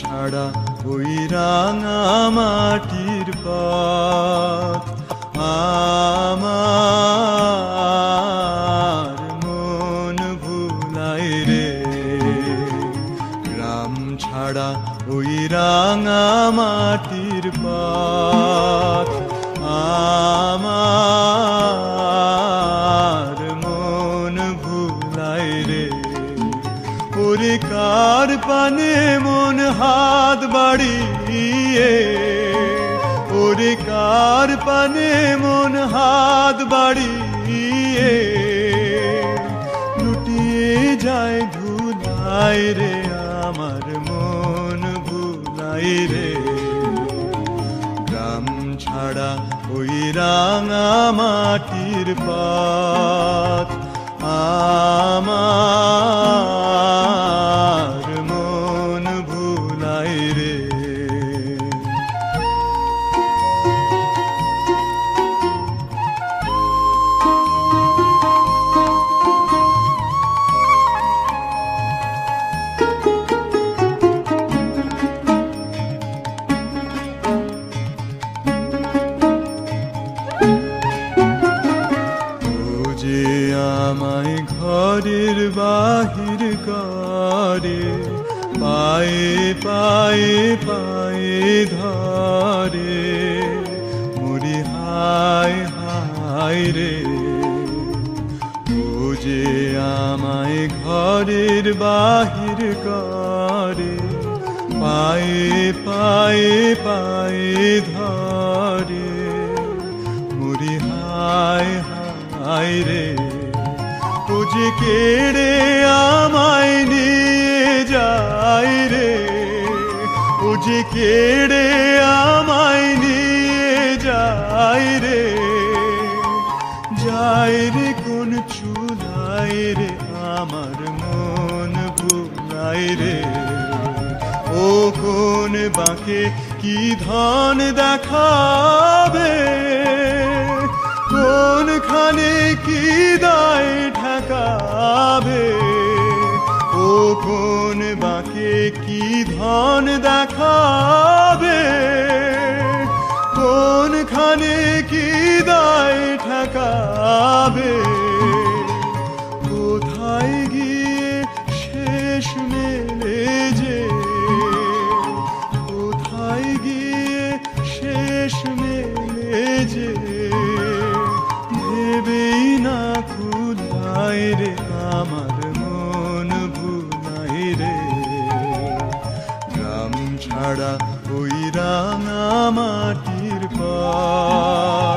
ছাড়া ওই রাঙা মাটির পথ আমার মন ভুলাই রে। গ্রাম ছাড়া ওই রাঙা মাটির পথ আমার মন ভুলাই রে। ওরে কার পানে মন হাত বাড়িয়ে, ওরে কার পানে মন হাত বাড়িয়ে লুটিয়ে যায় ধুলাই রে। আমার মন ভুলাই রে। গ্রাম ছাড়া ওই রাঙা মাটির পথ আমার মন ভুলাই রে। আমায় ঘরের বাহির করে, পায়ে পায়ে পায়ে ধরে মরি হায় হায় রে। ও যে আমায় ঘরের বাহির করে, পায়ে পায়ে পায়ে ধরে মরি হায় হায় রে। ও যে কেড়ে আমায় নিয়ে যায় রে, ও যে কেড়ে আমায় নিয়ে যায় রে। যায় রে কোন চুলাই রে, আমার মন ভুলাই রে। ও কোন বাঁকে কি ধন দেখাবে, কোনখানে কি দায় ঠেকাবে। ও কোন বাঁকে কি ধন দেখাবে, কোনখানে কি দায় ঠেকাবে। কোথায় গিয়ে শেষ মেলে যে, কোথায় গিয়ে শেষ মেলে যে ভেবেই না খুদাই রে। আমার মন ভুলাই রে। গ্রাম ছাড়া ওই রাঙা মাটির পথ